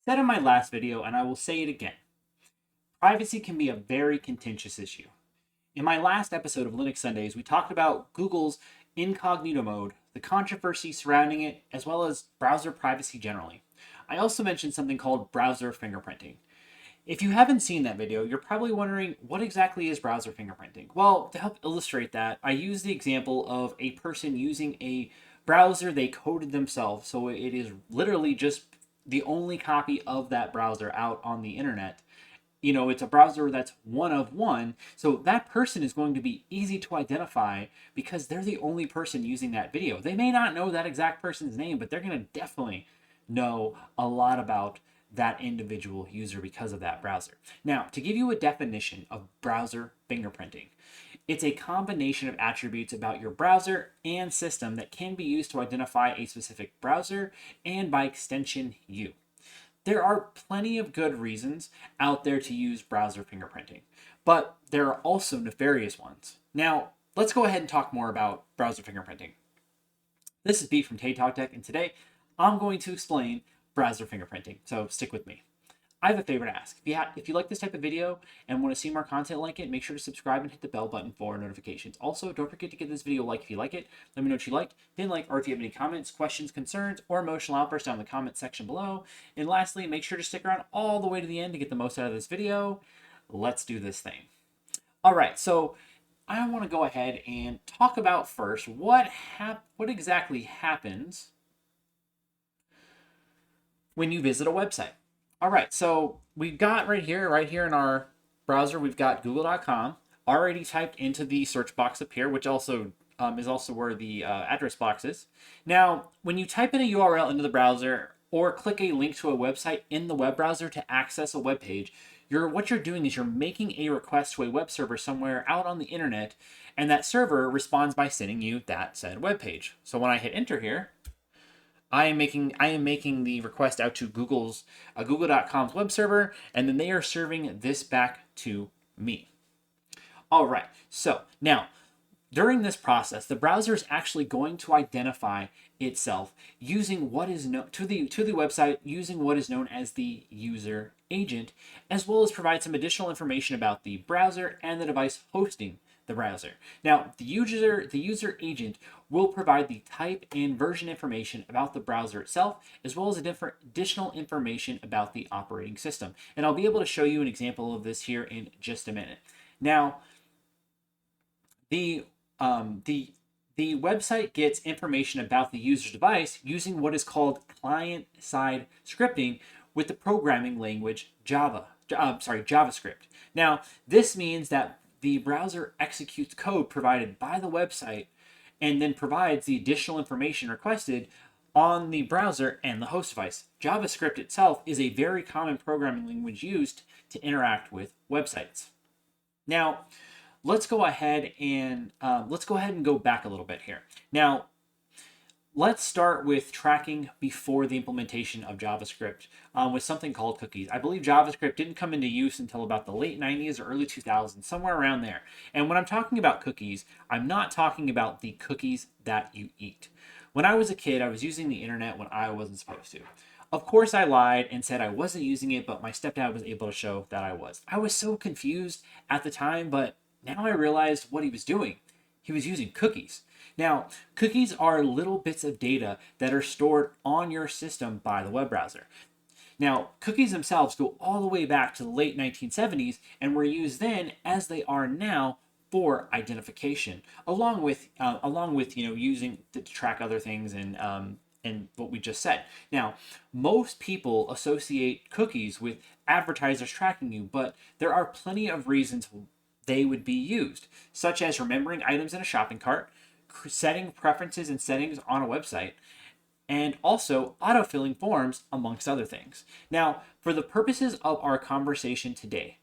Said in my last video, and I will say it again, privacy can be a very contentious issue. In my last episode of Linux Sundays, we talked about Google's incognito mode, the controversy surrounding it, as well as browser privacy generally. I also mentioned something called browser fingerprinting. If you haven't seen that video, you're probably wondering what exactly is browser fingerprinting. Well, to help illustrate that, I use the example of a person using a browser they coded themselves, so it is literally just the only copy of that browser out on the internet. It's a browser that's one of one, so that person is going to be easy to identify because they're the only person using that video. They may not know that exact person's name, but they're going to definitely know a lot about that individual user because of that browser. Now, to give you a definition of browser fingerprinting, it's a combination of attributes about your browser and system that can be used to identify a specific browser and, by extension, you. There are plenty of good reasons out there to use browser fingerprinting, but there are also nefarious ones. Now, let's go ahead and talk more about browser fingerprinting. This is B from Tay Talk Tech, and today I'm going to explain browser fingerprinting, so stick with me. I have a favor to ask. If you like this type of video and want to see more content like it, make sure to subscribe and hit the bell button for notifications. Also, don't forget to give this video a like if you like it. Let me know what you liked, didn't like, or if you have any comments, questions, concerns, or emotional outbursts down in the comment section below. And lastly, make sure to stick around all the way to the end to get the most out of this video. Let's do this thing. All right, so I want to go ahead and talk about first what exactly happens when you visit a website. All right, so we've got right here in our browser, we've got google.com already typed into the search box up here, which also is also where the address box is. Now, when you type in a URL into the browser or click a link to a website in the web browser to access a web page, what you're doing is you're making a request to a web server somewhere out on the internet, and that server responds by sending you that said web page. So when I hit enter here, I am making the request out to Google.com's web server, and then they are serving this back to me. All right. So now, during this process, the browser is actually going to identify itself using what is known to the website using what is known as the user agent, as well as provide some additional information about the browser and the device hosting the browser. Now, the user agent will provide the type and version information about the browser itself, as well as additional information about the operating system. And I'll be able to show you an example of this here in just a minute. Now, the website gets information about the user's device using what is called client-side scripting with the programming language JavaScript. Now, this means that the browser executes code provided by the website and then provides the additional information requested on the browser and the host device. JavaScript itself is a very common programming language used to interact with websites. Now, let's go ahead and go back a little bit here. Now, let's start with tracking before the implementation of JavaScript with something called cookies. I believe JavaScript didn't come into use until about the late 90s or early 2000s, somewhere around there. And when I'm talking about cookies, I'm not talking about the cookies that you eat. When I was a kid, I was using the internet when I wasn't supposed to. Of course, I lied and said I wasn't using it, but my stepdad was able to show that I was. I was so confused at the time, but now I realized what he was doing. He was using cookies. Now, cookies are little bits of data that are stored on your system by the web browser. Now, cookies themselves go all the way back to the late 1970s and were used then as they are now for identification, along with using to track other things and what we just said. Now, most people associate cookies with advertisers tracking you, but there are plenty of reasons they would be used, such as remembering items in a shopping cart, setting preferences and settings on a website, and also autofilling forms, amongst other things. Now, for the purposes of our conversation today,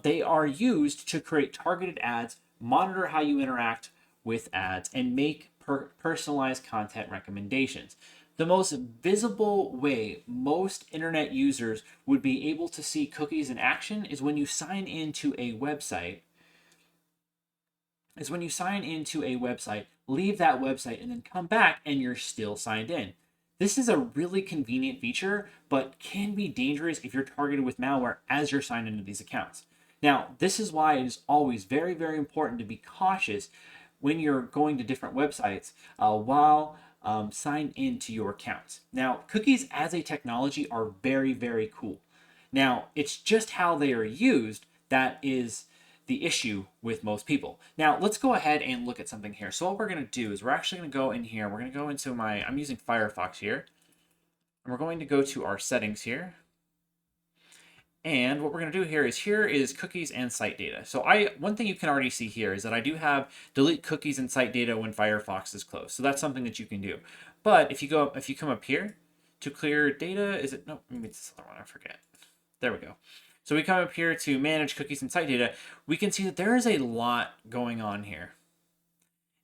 they are used to create targeted ads, monitor how you interact with ads, and make personalized content recommendations. The most visible way most internet users would be able to see cookies in action is when you sign into a website, leave that website, and then come back and you're still signed in. This is a really convenient feature, but can be dangerous if you're targeted with malware as you're signed into these accounts. Now, this is why it is always very, very important to be cautious when you're going to different websites while signed into your accounts. Now, cookies as a technology are very, very cool. Now, it's just how they are used that is the issue with most people. Now, let's go ahead and look at something here. So what we're going to do is we're actually going to go in here. We're going to go into I'm using Firefox here. And we're going to go to our settings here. And what we're going to do here is cookies and site data. So one thing you can already see here is that I do have delete cookies and site data when Firefox is closed. So that's something that you can do. But if you come up here to clear data, no, maybe it's this other one, I forget. There we go. So we come up here to manage cookies and site data. We can see that there is a lot going on here.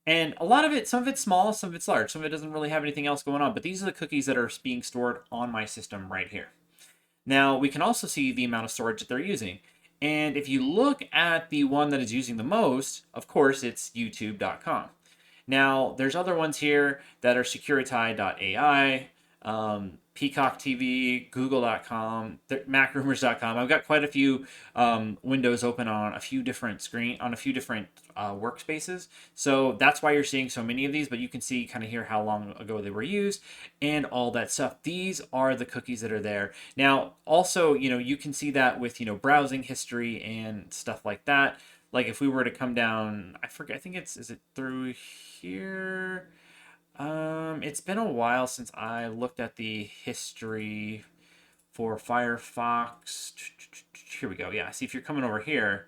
And a lot of it, some of it's small, some of it's large. Some of it doesn't really have anything else going on. But these are the cookies that are being stored on my system right here. Now, we can also see the amount of storage that they're using. And if you look at the one that is using the most, of course, it's youtube.com. Now, there's other ones here that are security.ai, Peacock TV, Google.com, MacRumors.com. I've got quite a few windows open on a few different workspaces. So that's why you're seeing so many of these, but you can see kind of here how long ago they were used and all that stuff. These are the cookies that are there. Now, also, you can see that with, browsing history and stuff like that. Like if we were to come down, I forget, I think is it through here? It's been a while since I looked at the history for Firefox. Here we go. Yeah, see if you're coming over here.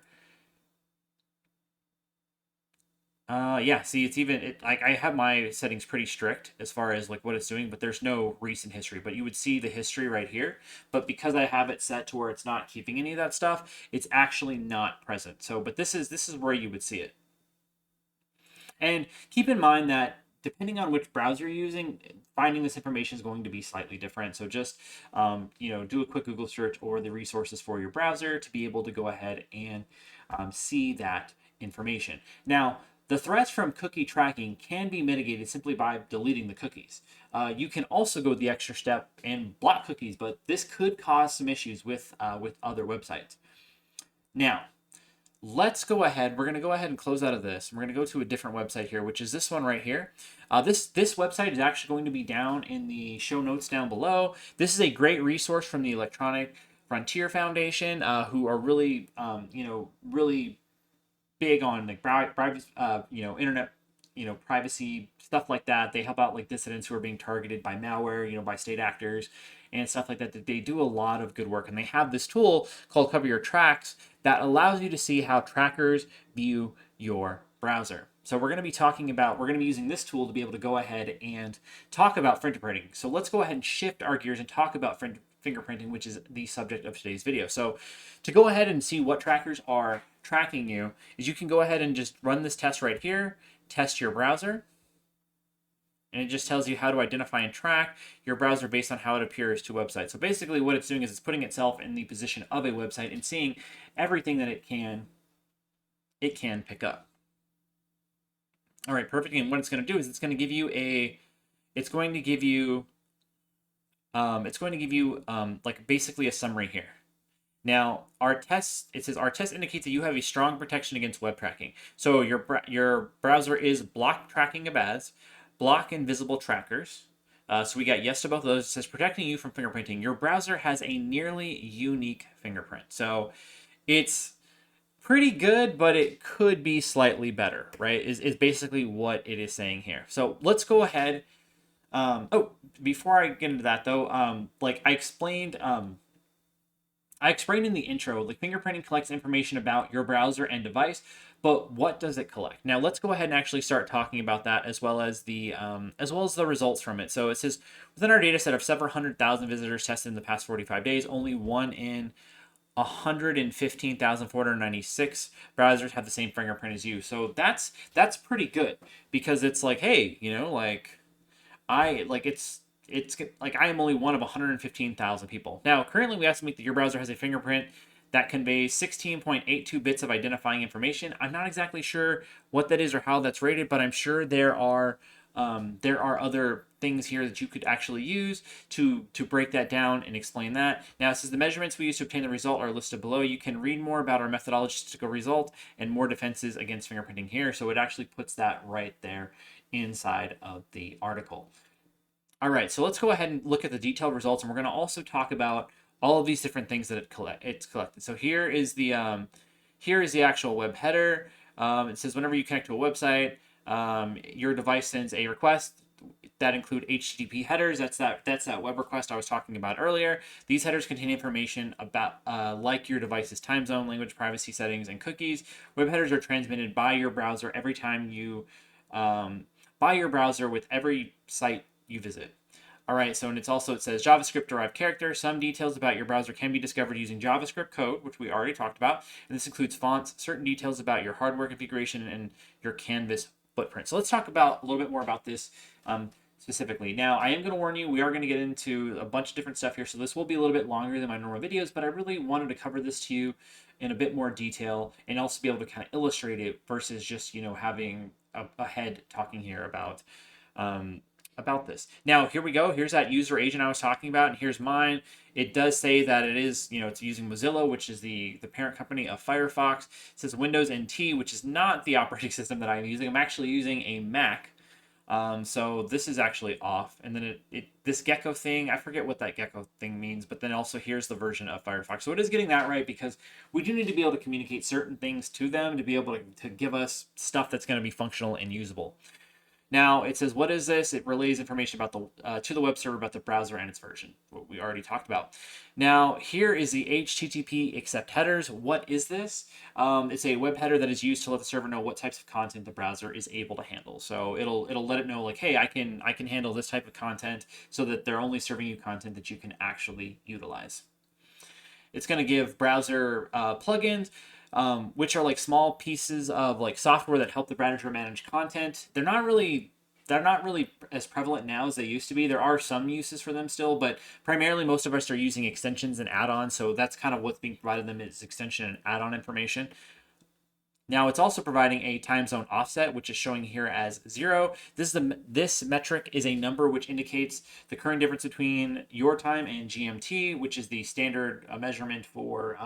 Yeah, see it's like I have my settings pretty strict as far as like what it's doing, but there's no recent history. But you would see the history right here. But because I have it set to where it's not keeping any of that stuff, it's actually not present. So, but this is where you would see it. And keep in mind that depending on which browser you're using, finding this information is going to be slightly different. So just, do a quick Google search or the resources for your browser to be able to go ahead and see that information. Now, the threats from cookie tracking can be mitigated simply by deleting the cookies. You can also go the extra step and block cookies, but this could cause some issues with other websites. Now, let's go ahead. We're going to go ahead and close out of this. We're going to go to a different website here, which is this one right here. This website is actually going to be down in the show notes down below. This is a great resource from the Electronic Frontier Foundation, who are really, really big on like internet, privacy stuff like that. They help out like dissidents who are being targeted by malware, by state actors and stuff like that. That they do a lot of good work, and they have this tool called Cover Your Tracks that allows you to see how trackers view your browser. So we're going to be using this tool to be able to go ahead and talk about fingerprinting. So let's go ahead and shift our gears and talk about fingerprinting, which is the subject of today's video. So to go ahead and see what trackers are tracking you is you can go ahead and just run this test right here, test your browser. And it just tells you how to identify and track your browser based on how it appears to websites. So basically what it's doing is it's putting itself in the position of a website and seeing everything that it can pick up. All right, perfect. And what it's going to do is it's going to give you like basically a summary here. Now, it says our test indicates that you have a strong protection against web tracking. So your browser is block tracking of ads, block invisible trackers. So we got yes to both of those. It says protecting you from fingerprinting. Your browser has a nearly unique fingerprint. So it's pretty good, but it could be slightly better, right? Is basically what it is saying here. So let's go ahead. Before I get into that though, like I explained in the intro, like fingerprinting collects information about your browser and device, but what does it collect? Now let's go ahead and actually start talking about that as well as the results from it. So it says within our data set of several 100,000 visitors tested in the past 45 days, only 1 in 115,496 browsers have the same fingerprint as you. So that's pretty good because it's like, hey, it's like I am only one of 115,000 people. Now, currently we estimate that your browser has a fingerprint that conveys 16.82 bits of identifying information. I'm not exactly sure what that is or how that's rated, but I'm sure there are there are other things here that you could actually use to break that down and explain that. Now, it says the measurements we use to obtain the result are listed below. You can read more about our methodology statistical result and more defenses against fingerprinting here. So it actually puts that right there inside of the article. All right, so let's go ahead and look at the detailed results, and we're going to also talk about all of these different things that it's collected. So here is the actual web header. It says whenever you connect to a website, your device sends a request that include HTTP headers. That's that web request I was talking about earlier. These headers contain information about like your device's time zone, language, privacy settings, and cookies. Web headers are transmitted by your browser every time you by your browser with every site you visit. All right, so and it says JavaScript derived character. Some details about your browser can be discovered using JavaScript code, which we already talked about. And this includes fonts, certain details about your hardware configuration, and your canvas footprint. So let's talk about a little bit more about this specifically. Now, I am going to warn you, we are going to get into a bunch of different stuff here. So this will be a little bit longer than my normal videos, but I really wanted to cover this to you in a bit more detail and also be able to kind of illustrate it versus just, having a head talking here about this. Now, here we go. Here's that user agent I was talking about, and here's mine. It does say that it is, it's using Mozilla, which is the parent company of Firefox. It says Windows NT, which is not the operating system that I'm using. I'm actually using a Mac. So this is actually off. And then this gecko thing, I forget what that gecko thing means, but then also here's the version of Firefox. So it is getting that right because we do need to be able to communicate certain things to them to be able to give us stuff that's going to be functional and usable. Now it says, what is this? It relays information about to the web server about the browser and its version, what we already talked about. Now here is the HTTP accept headers. What is this? It's a web header that is used to let the server know what types of content the browser is able to handle. So it'll let it know like, hey, I can handle this type of content, so that they're only serving you content that you can actually utilize. It's going to give browser plugins, which are like small pieces of like software that help the browser manage content. They're not really as prevalent now as they used to be. There are some uses for them still, but primarily most of us are using extensions and add-ons. So that's kind of what's being provided them is extension and add-on information. Now it's also providing a time zone offset, which is showing here as 0. This metric is a number which indicates the current difference between your time and GMT, which is the standard measurement for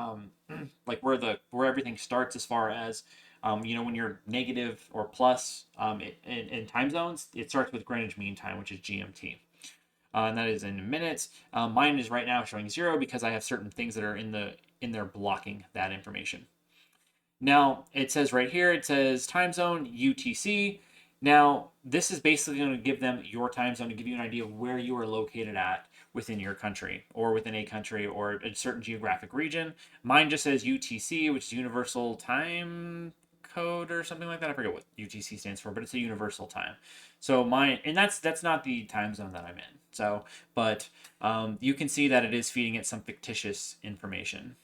like where everything starts as far as when you're negative or plus in time zones. It starts with Greenwich Mean Time, which is GMT. And that is in minutes. Mine is right now showing 0 because I have certain things that are in there blocking that information. Now, it says right here, it says time zone UTC. Now, this is basically going to give them your time zone to give you an idea of where you are located at within your country or within a country or a certain geographic region. Mine just says UTC, which is Universal Time Code or something like that. I forget what UTC stands for, but it's a universal time. So mine, and that's not the time zone that I'm in. So, but you can see that it is feeding it some fictitious information.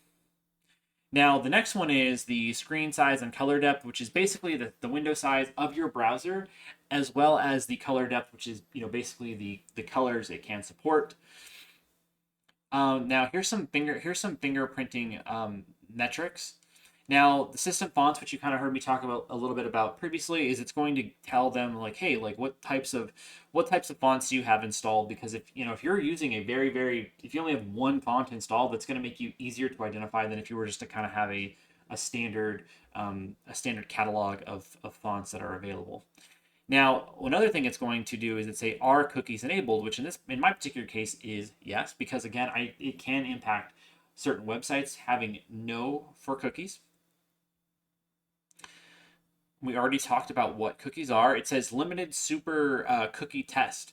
Now, the next one is the screen size and color depth, which is basically the window size of your browser, as well as the color depth, which is basically the colors it can support. Now, here's some fingerprinting metrics. Now, the system fonts, which you kind of heard me talk about a little bit about previously, is it's going to tell them like, hey, like what types of fonts do you have installed? Because if you're using a if you only have one font installed, that's going to make you easier to identify than if you were just to kind of have a standard catalog of fonts that are available. Now, another thing it's going to do is it say, are cookies enabled? Which in my particular case is yes, because again, it can impact certain websites having no for cookies. We already talked about what cookies are. It says limited super cookie test.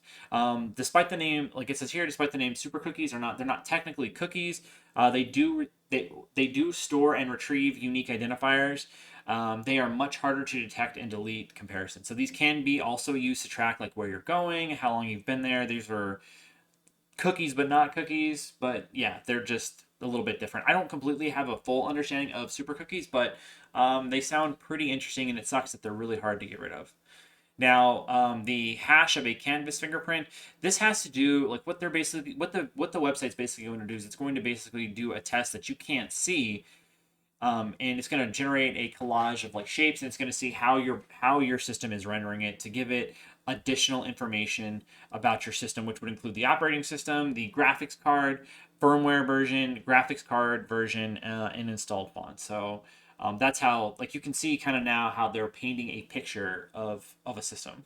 Despite the name, like it says here, despite the name super cookies they're not technically cookies. They do store and retrieve unique identifiers. They are much harder to detect and delete comparison. So these can be also used to track like where you're going, how long you've been there. These are cookies but not cookies, but yeah, they're just a little bit different. I don't completely have a full understanding of super cookies, but they sound pretty interesting, and it sucks that they're really hard to get rid of. Now, the hash of a canvas fingerprint, this has to do like what the website's basically going to do is it's going to basically do a test that you can't see, and it's going to generate a collage of like shapes, and it's going to see how your system is rendering it to give it additional information about your system, which would include the operating system, the graphics card, firmware version, graphics card version, and installed font. So that's how, like, you can see kind of now how they're painting a picture of a system.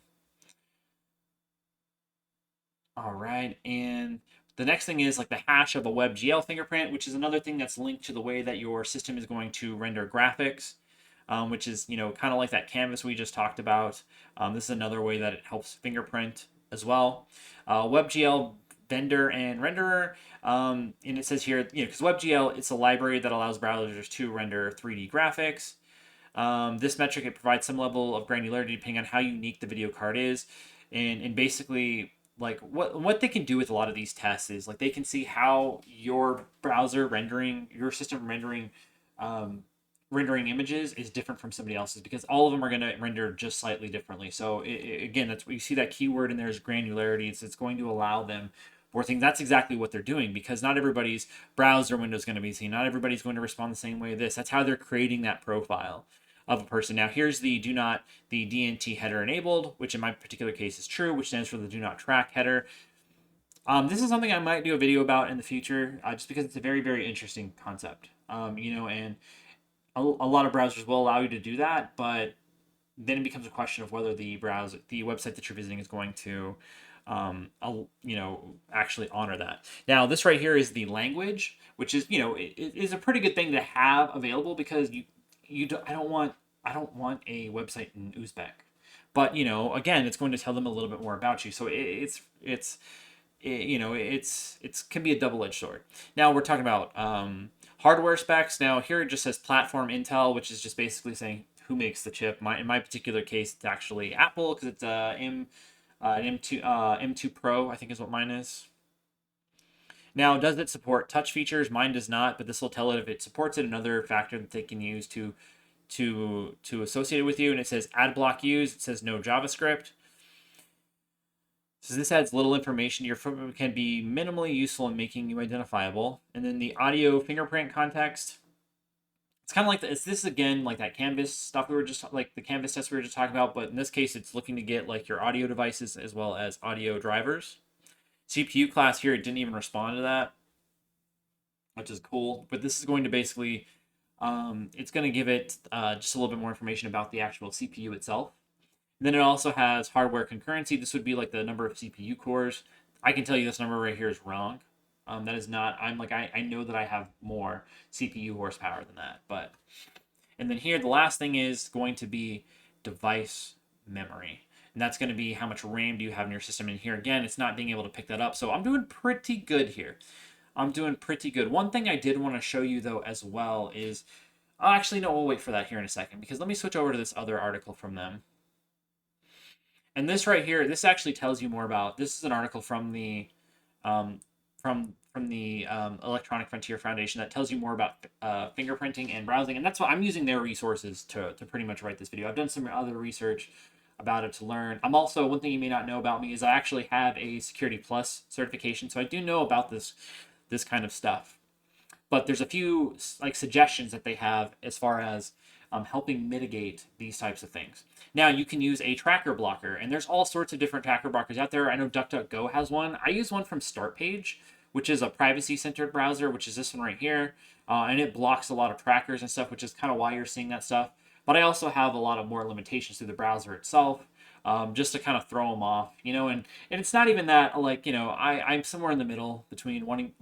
All right, and the next thing is like the hash of a WebGL fingerprint, which is another thing that's linked to the way that your system is going to render graphics, which is, kind of like that canvas we just talked about. This is another way that it helps fingerprint as well. WebGL vendor and renderer, and it says here, because WebGL, it's a library that allows browsers to render 3D graphics. This metric, it provides some level of granularity depending on how unique the video card is, and basically, like, what they can do with a lot of these tests is like they can see how your browser rendering, your system rendering images is different from somebody else's, because all of them are going to render just slightly differently. So again, that's what you see, that keyword in there is granularity. It's going to allow them for things. That's exactly what they're doing, because not everybody's browser window is going to be seen. Not everybody's going to respond the same way. That's how they're creating that profile of a person. Now here's the the DNT header enabled, which in my particular case is true, which stands for the do not track header. This is something I might do a video about in the future, just because it's a very, very interesting concept. And a lot of browsers will allow you to do that, but then it becomes a question of whether the website that you're visiting is going to, actually honor that. Now, this right here is the language, which is, it is a pretty good thing to have available, because I don't want a website in Uzbek, but again, it's going to tell them a little bit more about you. So it's can be a double-edged sword. Now we're talking about hardware specs. Now here it just says platform Intel, which is just basically saying who makes the chip. In my particular case, it's actually Apple, because it's an M2 Pro, I think is what mine is. Now, does it support touch features? Mine does not, but this will tell it if it supports it. Another factor that they can use to associate it with you. And it says ad block used. It says no JavaScript. So this adds little information. Your footprint can be minimally useful in making you identifiable. And then the audio fingerprint context. It's kind of like this is again like that canvas stuff like the canvas test we were just talking about, but in this case, it's looking to get like your audio devices as well as audio drivers. CPU class here, it didn't even respond to that, which is cool. But this is going to basically, it's going to give it just a little bit more information about the actual CPU itself. And then it also has hardware concurrency. This would be like the number of CPU cores. I can tell you this number right here is wrong. That is not. I know that I have more CPU horsepower than that, but. And then here, the last thing is going to be device memory. And that's going to be how much RAM do you have in your system. And here again, it's not being able to pick that up. So I'm doing pretty good here. I'm doing pretty good. One thing I did want to show you though as well is, actually no, we'll wait for that here in a second, because let me switch over to this other article from them. And this right here, this actually tells you more about. This is an article from the Electronic Frontier Foundation that tells you more about fingerprinting and browsing, and that's what I'm using their resources to pretty much write this video. I've done some other research about it to learn. I'm also, one thing you may not know about me is I actually have a Security Plus certification, so I do know about this kind of stuff. But there's a few like suggestions that they have as far as helping mitigate these types of things. Now you can use a tracker blocker, and there's all sorts of different tracker blockers out there. I know DuckDuckGo has one. I use one from StartPage, which is a privacy-centered browser, which is this one right here, and it blocks a lot of trackers and stuff, which is kind of why you're seeing that stuff. But I also have a lot of more limitations through the browser itself, just to kind of throw them off, and it's not even that, like, I'm somewhere in the middle between wanting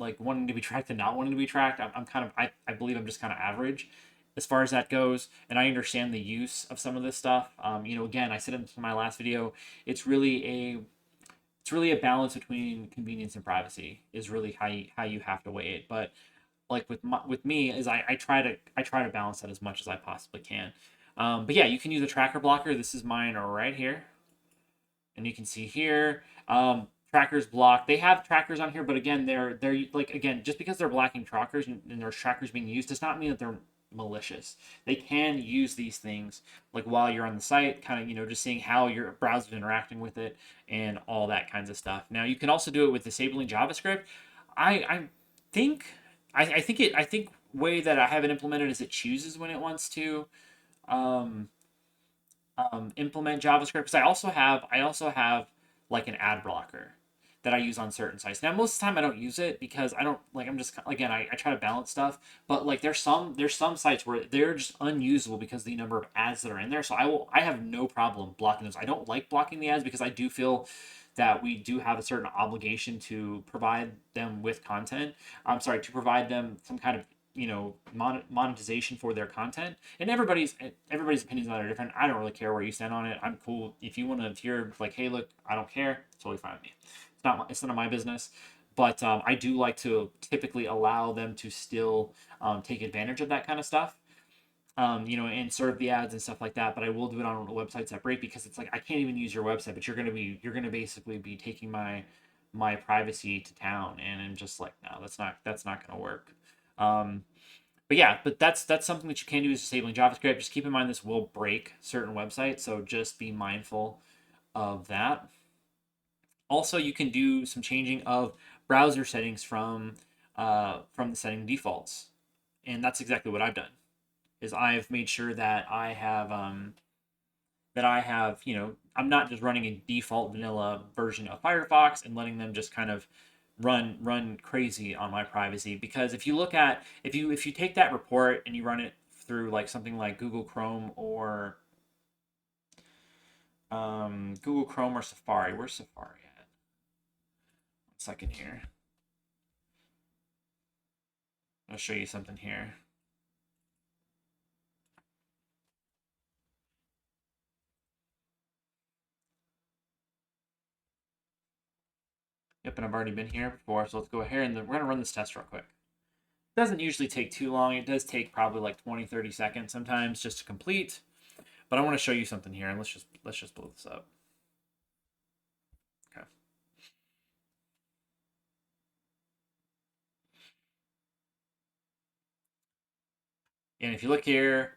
to be tracked and not wanting to be tracked. I believe I'm just kind of average as far as that goes, and I understand the use of some of this stuff. Again, I said in my last video, it's really a balance between convenience and privacy is really how you have to weigh it. But like with me is I try to balance that as much as I possibly can. But yeah, you can use a tracker blocker. This is mine right here, and you can see here, trackers block. They have trackers on here, but again, they're like, again, just because they're blocking trackers and there's trackers being used does not mean that they're malicious. They can use these things like while you're on the site, kind of just seeing how your browser's interacting with it and all that kinds of stuff. Now you can also do it with disabling JavaScript. I think I think way that I have it implemented is it chooses when it wants to implement JavaScript, because I also have like an ad blocker that I use on certain sites. Now most of the time I don't use it because I don't like, I'm just, again, I try to balance stuff, but like there's some sites where they're just unusable because of the number of ads that are in there. So I have no problem blocking those. I don't like blocking the ads because I do feel that we do have a certain obligation to provide them with content. I'm sorry, to provide them some kind of, monetization for their content. And everybody's opinions on it are different. I don't really care where you stand on it. I'm cool if you want to hear like, hey, look, I don't care. It's totally fine with me. It's none of my business. But I do like to typically allow them to still take advantage of that kind of stuff. And serve the ads and stuff like that. But I will do it on websites that break, because it's like I can't even use your website, but you're gonna basically be taking my privacy to town, and I'm just like, no, that's not gonna work. Um, but yeah, but that's something that you can do, is disabling JavaScript. Just keep in mind this will break certain websites, so just be mindful of that. Also, you can do some changing of browser settings from the setting defaults, and that's exactly what I've done. Is I've made sure that I have, I'm not just running a default vanilla version of Firefox and letting them just kind of run crazy on my privacy. Because if you take that report and you run it through like something like Google Chrome or Safari. Where's Safari at? 1 second here. I'll show you something here. Yep, and I've already been here before, so let's go ahead and we're gonna run this test real quick. It doesn't usually take too long. It does take probably like 20-30 seconds sometimes just to complete. But I want to show you something here, and let's just blow this up. Okay. And if you look here,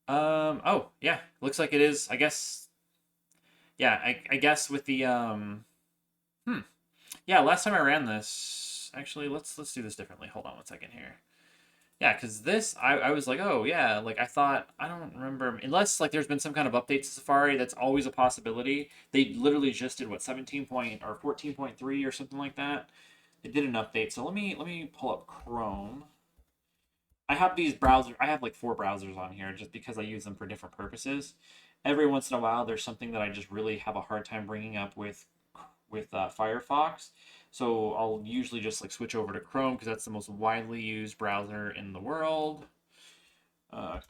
oh yeah, looks like it is. I guess, yeah, I guess with the yeah, last time I ran this, actually, let's do this differently. Hold on 1 second here. Yeah, because this, I was like, oh yeah, like I thought, I don't remember, unless like there's been some kind of update to Safari. That's always a possibility. They literally just did what, 17 point or 14.3 or something like that. They did an update. So let me pull up Chrome. I have these browsers. I have like 4 browsers on here just because I use them for different purposes. Every once in a while, there's something that I just really have a hard time bringing up with Firefox. So I'll usually just like switch over to Chrome because that's the most widely used browser in the world.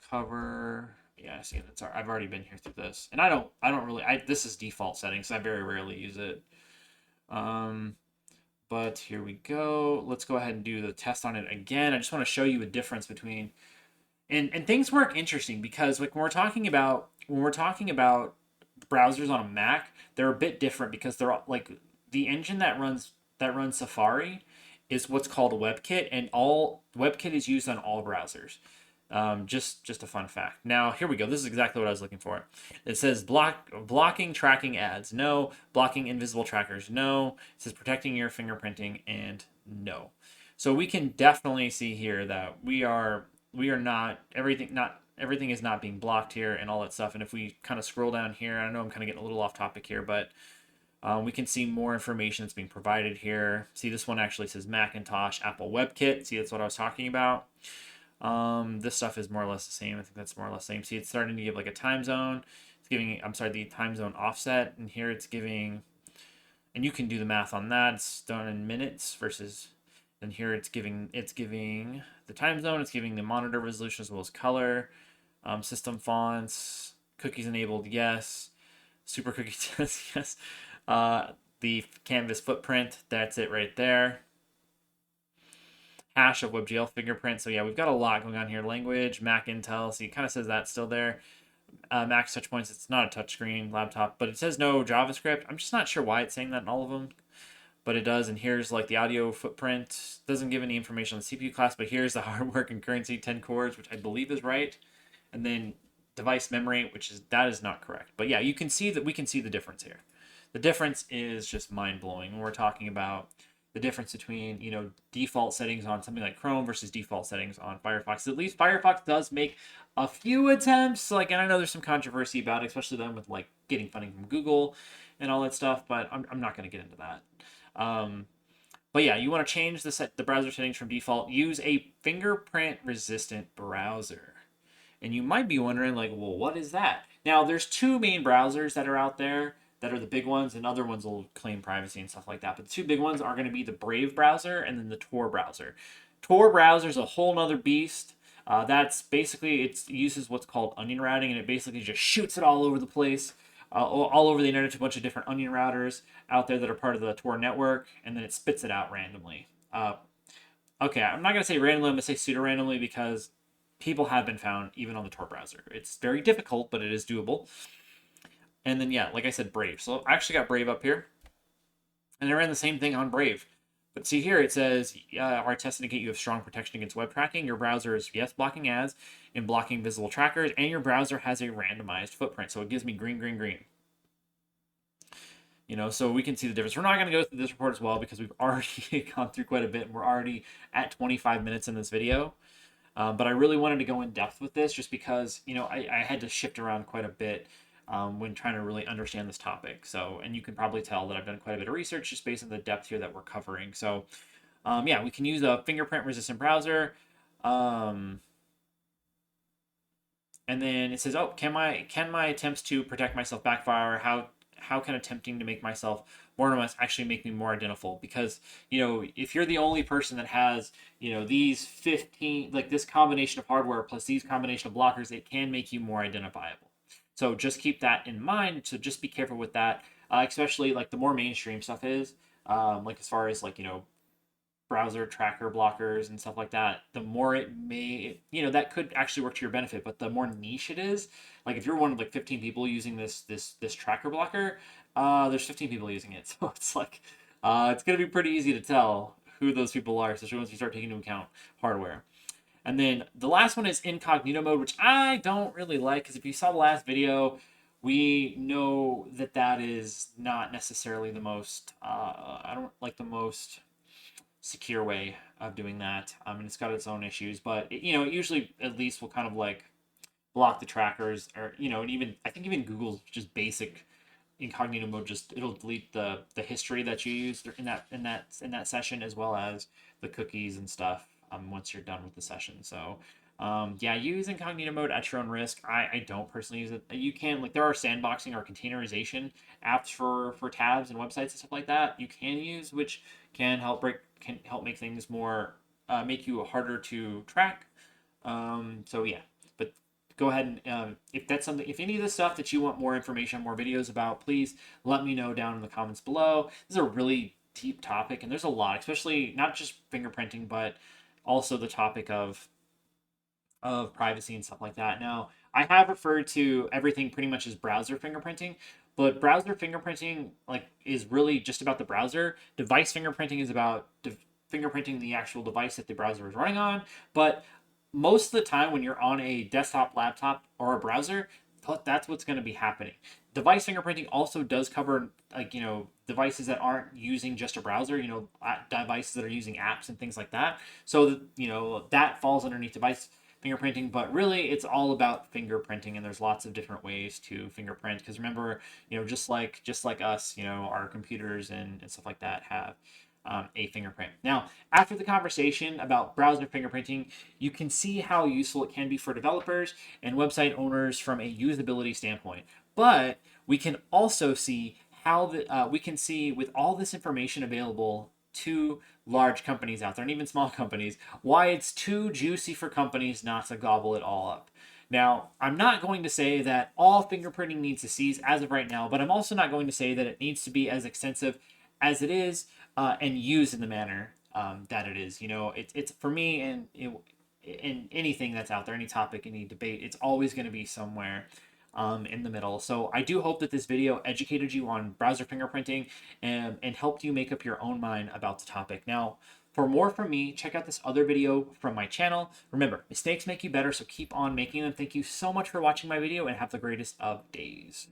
Cover. Yeah, I see it. I've already been here through this, and I don't really. This is default settings. I very rarely use it. Um, but here we go. Let's go ahead and do the test on it again. I just want to show you a difference between, and things work interesting because like when we're talking about browsers on a Mac, they're a bit different because they're like the engine that runs Safari is what's called a WebKit, and all WebKit is used on all browsers. Just a fun fact. Now here we go. This is exactly what I was looking for. It says blocking tracking ads. No. Blocking invisible trackers. No. It says protecting your fingerprinting, and no. So we can definitely see here that we are not everything is not being blocked here and all that stuff. And if we kind of scroll down here, I know I'm kind of getting a little off topic here, but we can see more information that's being provided here. See, this one actually says Macintosh Apple WebKit. See, that's what I was talking about. This stuff is more or less the same. I think that's more or less the same. See, it's starting to give like a time zone. It's giving, I'm sorry, the time zone offset. And here it's giving, and you can do the math on that. It's done in minutes versus, and here it's giving the time zone. It's giving the monitor resolution as well as color, system fonts, cookies enabled, yes. Super cookie test, yes. The canvas footprint, that's it right there. Hash of WebGL fingerprint. So yeah, we've got a lot going on here. Language, Mac Intel. See, it kind of says that still there. Max touch points. It's not a touchscreen laptop, but it says no JavaScript. I'm just not sure why it's saying that in all of them, but it does. And here's like the audio footprint. Doesn't give any information on the CPU class, but here's the hardware concurrency, 10 cores, which I believe is right. And then device memory, that is not correct. But yeah, we can see the difference here. The difference is just mind blowing when we're talking about the difference between, default settings on something like Chrome versus default settings on Firefox. At least Firefox does make a few attempts, like, and I know there's some controversy about it, especially them with like getting funding from Google and all that stuff, but I'm not going to get into that. But yeah, you want to change the browser settings from default. Use a fingerprint resistant browser. And you might be wondering, like, well, what is that? Now, there's two main browsers that are out there that are the big ones, and other ones will claim privacy and stuff like that. But the two big ones are going to be the Brave browser and then the Tor browser. Tor browser is a whole nother beast. That's basically, it uses what's called onion routing, and it basically just shoots it all over the place, all over the internet to a bunch of different onion routers out there that are part of the Tor network, and then it spits it out randomly. Okay, I'm not going to say randomly, I'm going to say pseudo randomly because people have been found even on the Tor browser. It's very difficult, but it is doable. And then, yeah, like I said, Brave. So I actually got Brave up here, and I ran the same thing on Brave. But see here, it says, our tests indicate you have strong protection against web tracking. Your browser is, yes, blocking ads and blocking visible trackers, and your browser has a randomized footprint. So it gives me green, green, green. So we can see the difference. We're not going to go through this report as well because we've already gone through quite a bit, and we're already at 25 minutes in this video. But I really wanted to go in depth with this just because, I had to shift around quite a bit when trying to really understand this topic. So, and you can probably tell that I've done quite a bit of research just based on the depth here that we're covering. So, yeah, we can use a fingerprint resistant browser. And then it says, oh, can my attempts to protect myself backfire? How can attempting to make myself more anonymous actually make me more identifiable? Because, if you're the only person that has, these 15, like this combination of hardware plus these combination of blockers, it can make you more identifiable. So just keep that in mind. So just be careful with that, especially like the more mainstream stuff is, like as far as like, browser tracker blockers and stuff like that, the more it may, that could actually work to your benefit. But the more niche it is, like if you're one of like 15 people using this tracker blocker, there's 15 people using it. So it's like, it's gonna be pretty easy to tell who those people are, especially once you start taking into account hardware. And then the last one is incognito mode, which I don't really like because if you saw the last video, we know that is not necessarily the most, I don't like the most secure way of doing that. And it's got its own issues, but it usually at least will kind of like block the trackers, or and even I think even Google's just basic incognito mode, just it'll delete the history that you used in that session, as well as the cookies and stuff once you're done with the session. So yeah, use incognito mode at your own risk. I don't personally use it. You can, like, there are sandboxing or containerization apps for tabs and websites and stuff like that you can use, which can help make things more, make you harder to track. So yeah, but go ahead and if any of the stuff that you want more information, more videos about, please let me know down in the comments below. This is a really deep topic, and there's a lot, especially not just fingerprinting, but also the topic of privacy and stuff like that. Now, I have referred to everything pretty much as browser fingerprinting, but browser fingerprinting is really just about the browser. Device fingerprinting is about fingerprinting the actual device that the browser is running on. But most of the time when you're on a desktop, laptop, or a browser, that's what's going to be happening. Device fingerprinting also does cover devices that aren't using just a browser, devices that are using apps and things like that. So that falls underneath device fingerprinting, but really it's all about fingerprinting, and there's lots of different ways to fingerprint, because remember, just like us, our computers and stuff like that have a fingerprint. Now, after the conversation about browser fingerprinting, you can see how useful it can be for developers and website owners from a usability standpoint. But we can also see how we can see, with all this information available to large companies out there and even small companies, why it's too juicy for companies not to gobble it all up. Now, I'm not going to say that all fingerprinting needs to cease as of right now, but I'm also not going to say that it needs to be as extensive as it is, and used in the manner that it is. It's for me, and in anything that's out there, any topic, any debate, it's always going to be somewhere in the middle. So I do hope that this video educated you on browser fingerprinting and helped you make up your own mind about the topic. Now, for more from me, check out this other video from my channel. Remember, mistakes make you better, so keep on making them. Thank you so much for watching my video, and have the greatest of days.